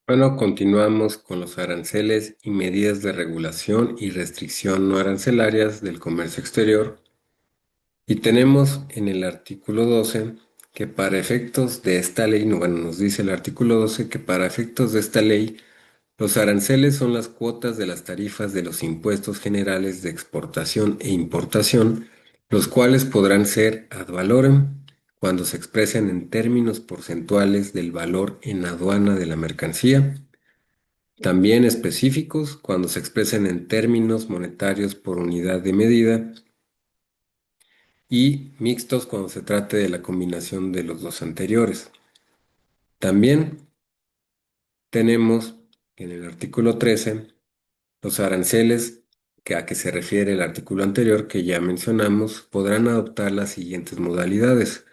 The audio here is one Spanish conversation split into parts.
Bueno, continuamos con los aranceles y medidas de regulación y restricción no arancelarias del comercio exterior. Y tenemos en el artículo 12 que para efectos de esta ley, bueno, nos dice el artículo 12 que para efectos de esta ley, los aranceles son las cuotas de las tarifas de los impuestos generales de exportación e importación, los cuales podrán ser ad valorem cuando se expresen en términos porcentuales del valor en aduana de la mercancía, también específicos cuando se expresen en términos monetarios por unidad de medida y mixtos cuando se trate de la combinación de los dos anteriores. También tenemos en el artículo 13 los aranceles a que se refiere el artículo anterior que ya mencionamos podrán adoptar las siguientes modalidades.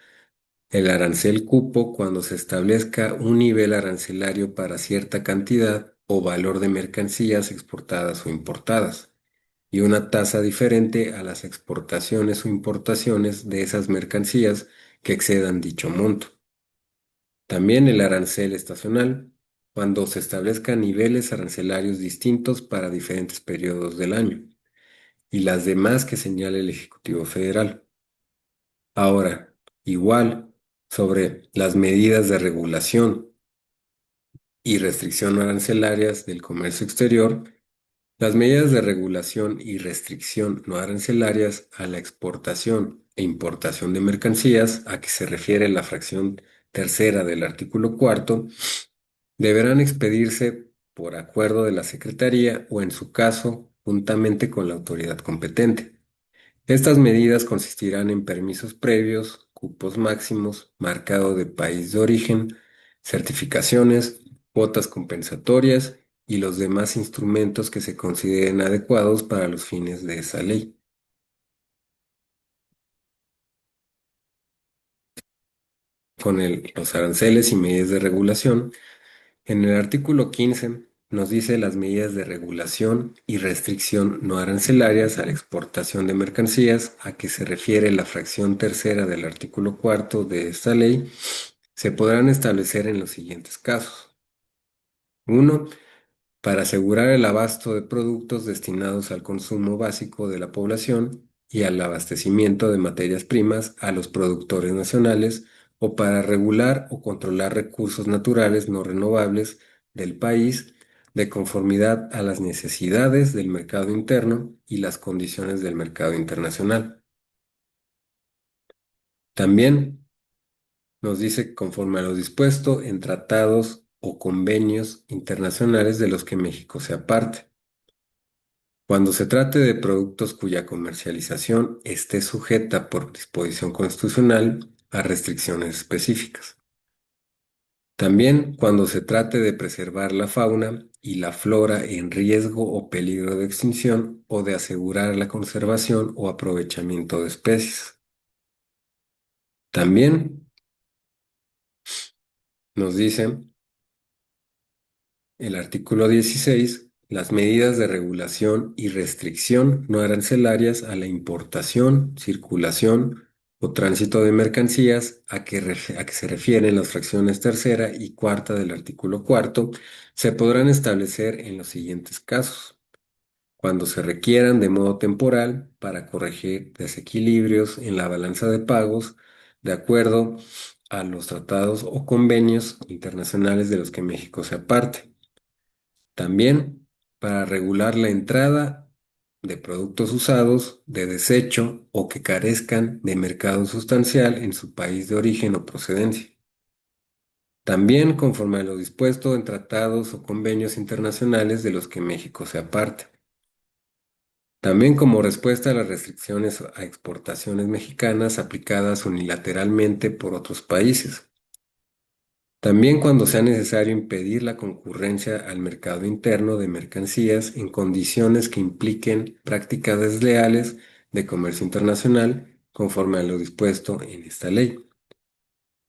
El arancel cupo cuando se establezca un nivel arancelario para cierta cantidad o valor de mercancías exportadas o importadas, y una tasa diferente a las exportaciones o importaciones de esas mercancías que excedan dicho monto. También el arancel estacional, cuando se establezcan niveles arancelarios distintos para diferentes periodos del año, y las demás que señale el Ejecutivo Federal. Ahora, igual, sobre las medidas de regulación y restricción arancelarias del comercio exterior, las medidas de regulación y restricción no arancelarias a la exportación e importación de mercancías, a que se refiere la fracción tercera del artículo cuarto, deberán expedirse por acuerdo de la Secretaría o, en su caso, juntamente con la autoridad competente. Estas medidas consistirán en permisos previos, cupos máximos, marcado de país de origen, certificaciones, cuotas compensatorias y los demás instrumentos que se consideren adecuados para los fines de esa ley. Con los aranceles y medidas de regulación, en el artículo 15 nos dice las medidas de regulación y restricción no arancelarias a la exportación de mercancías, a que se refiere la fracción tercera del artículo cuarto de esta ley, se podrán establecer en los siguientes casos. Uno, para asegurar el abasto de productos destinados al consumo básico de la población y al abastecimiento de materias primas a los productores nacionales, o para regular o controlar recursos naturales no renovables del país de conformidad a las necesidades del mercado interno y las condiciones del mercado internacional. También nos dice conforme a lo dispuesto en tratados o convenios internacionales de los que México sea parte, cuando se trate de productos cuya comercialización esté sujeta por disposición constitucional a restricciones específicas. También cuando se trate de preservar la fauna y la flora en riesgo o peligro de extinción, o de asegurar la conservación o aprovechamiento de especies. También nos dice el artículo 16, las medidas de regulación y restricción no arancelarias a la importación, circulación o tránsito de mercancías, a que se refieren las fracciones tercera y cuarta del artículo cuarto, se podrán establecer en los siguientes casos: cuando se requieran de modo temporal para corregir desequilibrios en la balanza de pagos, de acuerdo a los tratados o convenios internacionales de los que México sea parte. También para regular la entrada de productos usados, de desecho o que carezcan de mercado sustancial en su país de origen o procedencia. También conforme a lo dispuesto en tratados o convenios internacionales de los que México sea parte. También como respuesta a las restricciones a exportaciones mexicanas aplicadas unilateralmente por otros países. También cuando sea necesario impedir la concurrencia al mercado interno de mercancías en condiciones que impliquen prácticas desleales de comercio internacional, conforme a lo dispuesto en esta ley.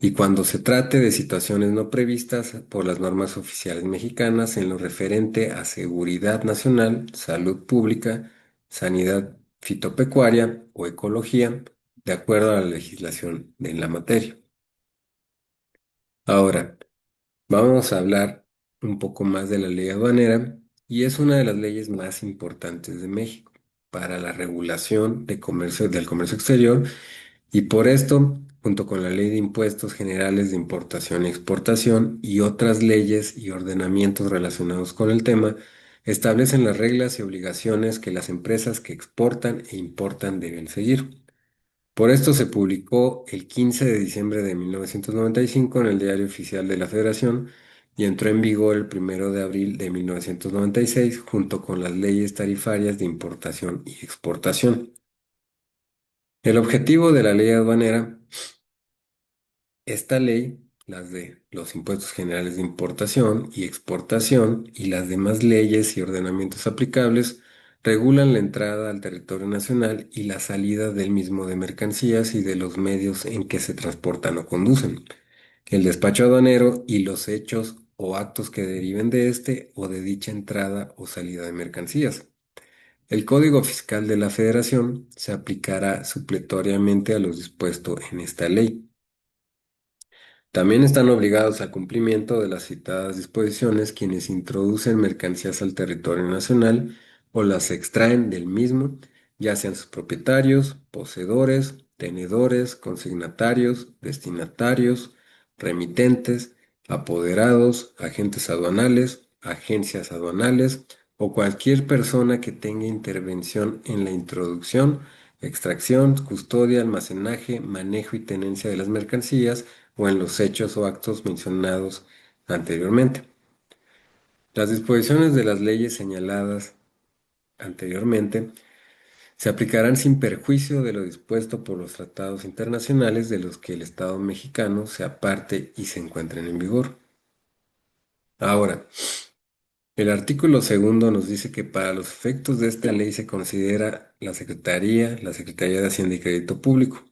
Y cuando se trate de situaciones no previstas por las normas oficiales mexicanas en lo referente a seguridad nacional, salud pública, sanidad fitopecuaria o ecología, de acuerdo a la legislación en la materia. Ahora, vamos a hablar un poco más de la ley aduanera y es una de las leyes más importantes de México para la regulación de comercio, del comercio exterior y por esto, junto con la Ley de Impuestos Generales de Importación y Exportación y otras leyes y ordenamientos relacionados con el tema, establecen las reglas y obligaciones que las empresas que exportan e importan deben seguir. Por esto se publicó el 15 de diciembre de 1995 en el Diario Oficial de la Federación y entró en vigor el 1 de abril de 1996 junto con las leyes tarifarias de importación y exportación. El objetivo de la ley aduanera, esta ley, las de los impuestos generales de importación y exportación y las demás leyes y ordenamientos aplicables, regulan la entrada al territorio nacional y la salida del mismo de mercancías y de los medios en que se transportan o conducen, el despacho aduanero y los hechos o actos que deriven de este o de dicha entrada o salida de mercancías. El Código Fiscal de la Federación se aplicará supletoriamente a lo dispuesto en esta ley. También están obligados al cumplimiento de las citadas disposiciones quienes introducen mercancías al territorio nacional o las extraen del mismo, ya sean sus propietarios, poseedores, tenedores, consignatarios, destinatarios, remitentes, apoderados, agentes aduanales, agencias aduanales o cualquier persona que tenga intervención en la introducción, extracción, custodia, almacenaje, manejo y tenencia de las mercancías o en los hechos o actos mencionados anteriormente. Las disposiciones de las leyes señaladas anteriormente se aplicarán sin perjuicio de lo dispuesto por los tratados internacionales de los que el Estado mexicano sea parte y se encuentren en vigor. Ahora, el artículo segundo nos dice que para los efectos de esta ley se considera la Secretaría de Hacienda y Crédito Público,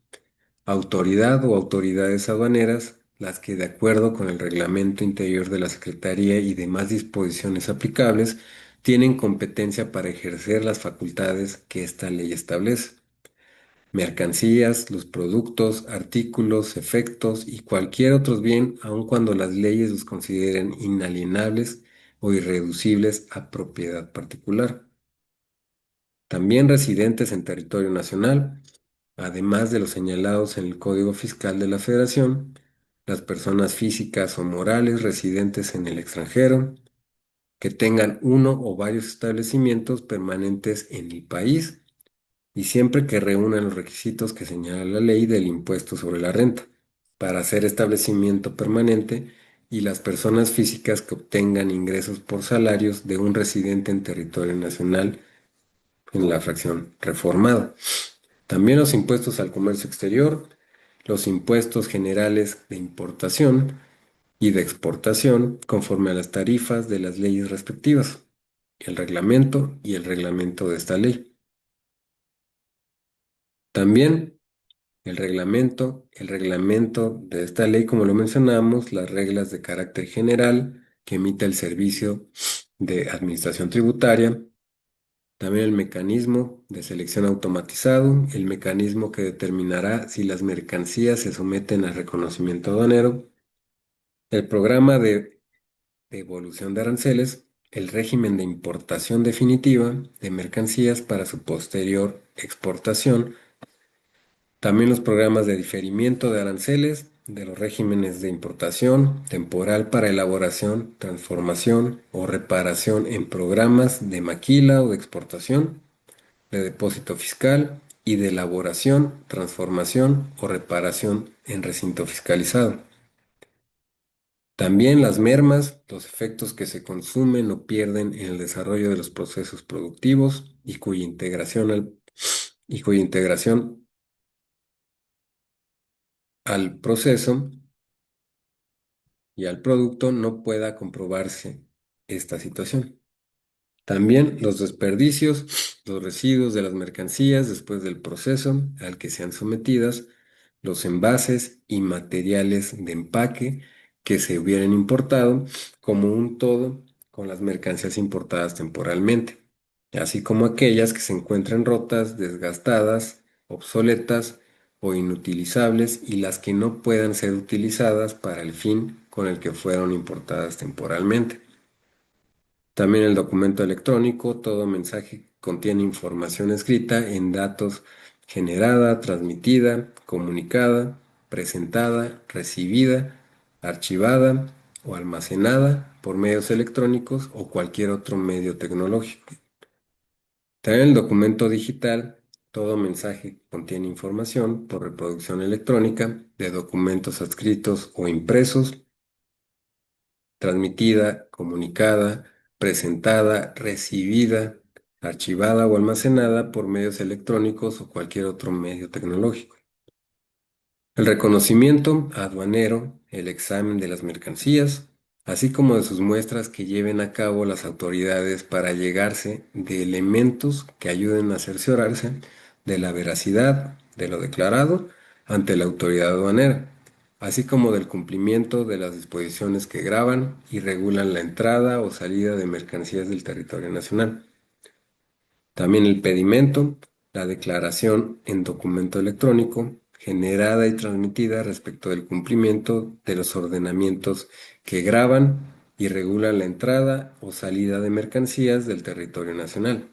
autoridad o autoridades aduaneras, las que de acuerdo con el reglamento interior de la Secretaría y demás disposiciones aplicables, tienen competencia para ejercer las facultades que esta ley establece. Mercancías, los productos, artículos, efectos y cualquier otro bien, aun cuando las leyes los consideren inalienables o irreducibles a propiedad particular. También residentes en territorio nacional, además de los señalados en el Código Fiscal de la Federación, las personas físicas o morales residentes en el extranjero, que tengan uno o varios establecimientos permanentes en el país y siempre que reúnan los requisitos que señala la ley del impuesto sobre la renta para hacer establecimiento permanente y las personas físicas que obtengan ingresos por salarios de un residente en territorio nacional en la fracción reformada. También los impuestos al comercio exterior, los impuestos generales de importación y de exportación conforme a las tarifas de las leyes respectivas, el reglamento y el reglamento de esta ley. También el reglamento de esta ley, como lo mencionamos, las reglas de carácter general que emite el Servicio de Administración Tributaria, también el mecanismo de selección automatizado, el mecanismo que determinará si las mercancías se someten al reconocimiento aduanero, el programa de devolución de aranceles, el régimen de importación definitiva de mercancías para su posterior exportación, también los programas de diferimiento de aranceles, de los regímenes de importación temporal para elaboración, transformación o reparación en programas de maquila o de exportación, de depósito fiscal y de elaboración, transformación o reparación en recinto fiscalizado. También las mermas, los efectos que se consumen o pierden en el desarrollo de los procesos productivos y cuya integración al proceso y al producto no pueda comprobarse esta situación. También los desperdicios, los residuos de las mercancías después del proceso al que sean sometidas, los envases y materiales de empaque que se hubieran importado como un todo con las mercancías importadas temporalmente, así como aquellas que se encuentren rotas, desgastadas, obsoletas o inutilizables y las que no puedan ser utilizadas para el fin con el que fueron importadas temporalmente. También el documento electrónico, todo mensaje contiene información escrita en datos generada, transmitida, comunicada, presentada, recibida, archivada o almacenada por medios electrónicos o cualquier otro medio tecnológico. También el documento digital, todo mensaje contiene información por reproducción electrónica de documentos adscritos o impresos, transmitida, comunicada, presentada, recibida, archivada o almacenada por medios electrónicos o cualquier otro medio tecnológico. El reconocimiento aduanero, el examen de las mercancías, así como de sus muestras que lleven a cabo las autoridades para llegarse de elementos que ayuden a cerciorarse de la veracidad de lo declarado ante la autoridad aduanera, así como del cumplimiento de las disposiciones que graban y regulan la entrada o salida de mercancías del territorio nacional. También el pedimento, la declaración en documento electrónico, generada y transmitida respecto del cumplimiento de los ordenamientos que graban y regulan la entrada o salida de mercancías del territorio nacional,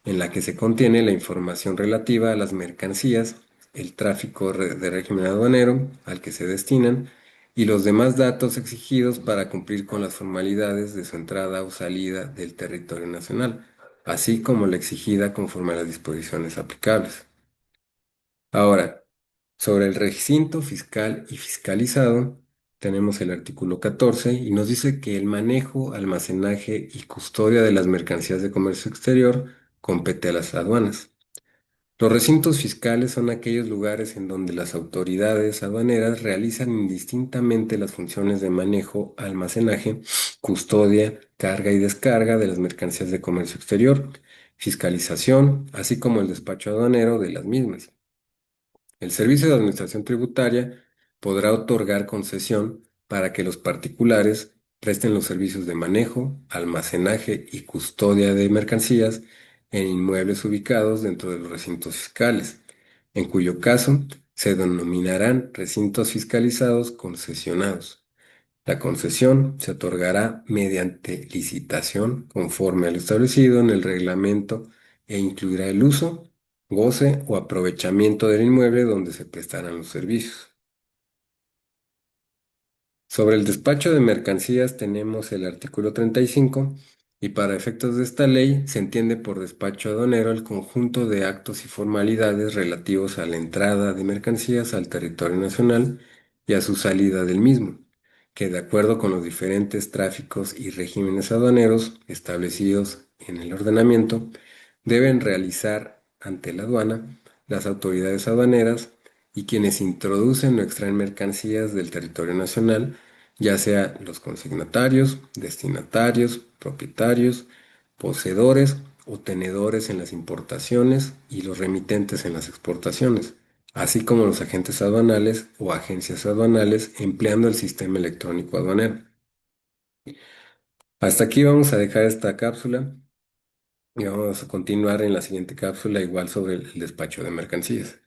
en la que se contiene la información relativa a las mercancías, el tráfico de régimen aduanero al que se destinan y los demás datos exigidos para cumplir con las formalidades de su entrada o salida del territorio nacional, así como la exigida conforme a las disposiciones aplicables. Ahora, sobre el recinto fiscal y fiscalizado, tenemos el artículo 14 y nos dice que el manejo, almacenaje y custodia de las mercancías de comercio exterior compete a las aduanas. Los recintos fiscales son aquellos lugares en donde las autoridades aduaneras realizan indistintamente las funciones de manejo, almacenaje, custodia, carga y descarga de las mercancías de comercio exterior, fiscalización, así como el despacho aduanero de las mismas. El Servicio de Administración Tributaria podrá otorgar concesión para que los particulares presten los servicios de manejo, almacenaje y custodia de mercancías en inmuebles ubicados dentro de los recintos fiscales, en cuyo caso se denominarán recintos fiscalizados concesionados. La concesión se otorgará mediante licitación conforme a lo establecido en el reglamento e incluirá el uso, goce o aprovechamiento del inmueble donde se prestarán los servicios. Sobre el despacho de mercancías tenemos el artículo 35 y para efectos de esta ley se entiende por despacho aduanero el conjunto de actos y formalidades relativos a la entrada de mercancías al territorio nacional y a su salida del mismo, que de acuerdo con los diferentes tráficos y regímenes aduaneros establecidos en el ordenamiento, deben realizar ante la aduana las autoridades aduaneras y quienes introducen o extraen mercancías del territorio nacional, ya sea los consignatarios, destinatarios, propietarios, poseedores o tenedores en las importaciones y los remitentes en las exportaciones, así como los agentes aduanales o agencias aduanales empleando el sistema electrónico aduanero. Hasta aquí vamos a dejar esta cápsula y vamos a continuar en la siguiente cápsula igual sobre el despacho de mercancías.